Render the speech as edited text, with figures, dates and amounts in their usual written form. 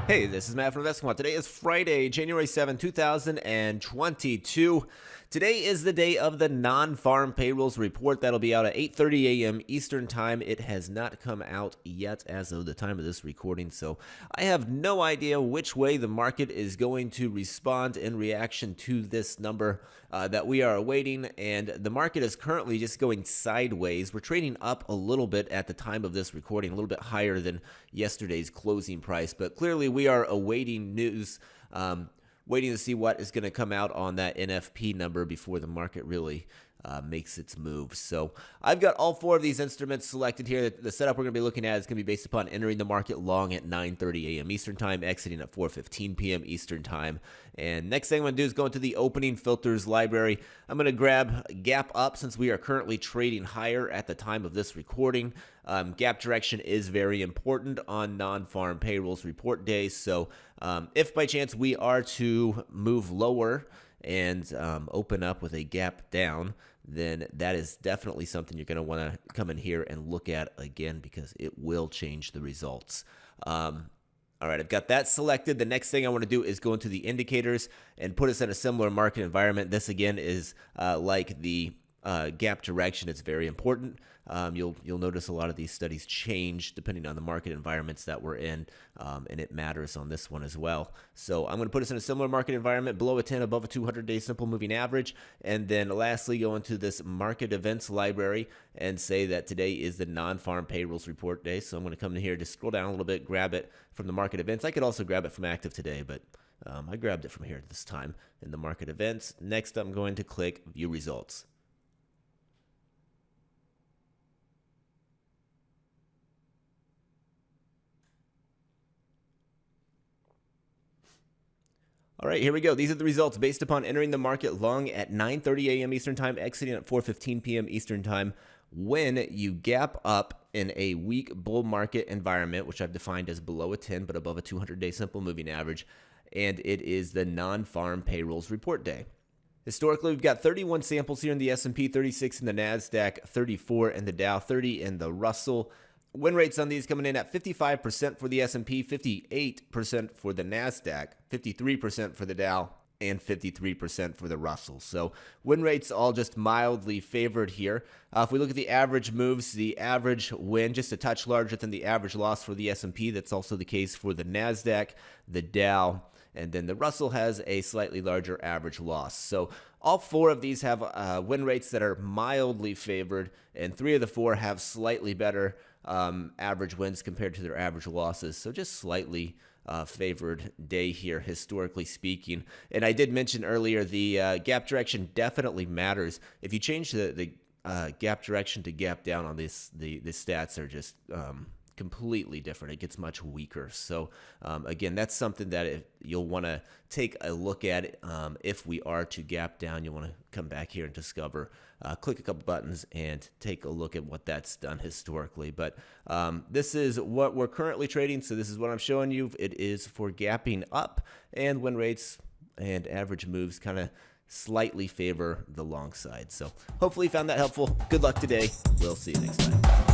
Hey, this is Matt from InvestiQuant. Today is Friday, January 7, 2022. Today is the day of the non-farm payrolls report. That'll be out at 8:30 a.m. Eastern Time. It has not come out yet as of the time of this recording, so I have no idea which way the market is going to respond in reaction to this number that we are awaiting, and the market is currently just going sideways. We're trading up a little bit at the time of this recording, a little bit higher than yesterday's closing price, but clearly we are awaiting news, waiting to see what is going to come out on that NFP number before the market really makes its move. So I've got all four of these instruments selected here. The setup we're going to be looking at is going to be based upon entering the market long at 9:30 a.m. Eastern Time, exiting at 4:15 p.m. Eastern Time. And next thing I'm going to do is go into the opening filters library. I'm going to grab gap up since we are currently trading higher at the time of this recording. Gap direction is very important on non-farm payrolls report days. So if by chance we are to move lower and open up with a gap down, then that is definitely something you're going to want to come in here and look at again, because it will change the results. All right, I've got that selected. The next thing I want to do is go into the indicators and put us in a similar market environment. This again is like the gap direction. It's very important. You'll notice a lot of these studies change depending on the market environments that we're in, and it matters on this one as well. So I'm going to put us in a similar market environment, below a 10, above a 200-day simple moving average, and then lastly go into this market events library and say that today is the non-farm payrolls report day. So I'm going to come in here, just scroll down a little bit, grab it from the market events. I could also grab it from active today, but I grabbed it from here this time in the market events. Next, I'm going to click view results. All right, here we go. These are the results based upon entering the market long at 9:30 a.m. Eastern Time, exiting at 4:15 p.m. Eastern Time. When you gap up in a weak bull market environment, which I've defined as below a 10 but above a 200-day simple moving average, and it is the non-farm payrolls report day. Historically, we've got 31 samples here in the S&P, 36 in the NASDAQ, 34 in the Dow, 30 in the Russell. Win rates on these coming in at 55% for the S&P, 58% for the NASDAQ, 53% for the Dow, and 53% for the Russell. So win rates all just mildly favored here. If we look at the average moves, the average win just a touch larger than the average loss for the S&P. That's also the case for the NASDAQ, the Dow, and then the Russell has a slightly larger average loss. So all four of these have win rates that are mildly favored, and three of the four have slightly better average wins compared to their average losses. So just slightly favored day here, historically speaking. And I did mention earlier the gap direction definitely matters. If you change the gap direction to gap down on this, the stats are just completely different. It gets much weaker. So again, that's something that you'll want to take a look at. If we are to gap down, you'll want to come back here and discover, click a couple buttons and take a look at what that's done historically. But this is what we're currently trading. So this is what I'm showing you. It is for gapping up, and win rates and average moves kind of slightly favor the long side. So hopefully you found that helpful. Good luck today. We'll see you next time.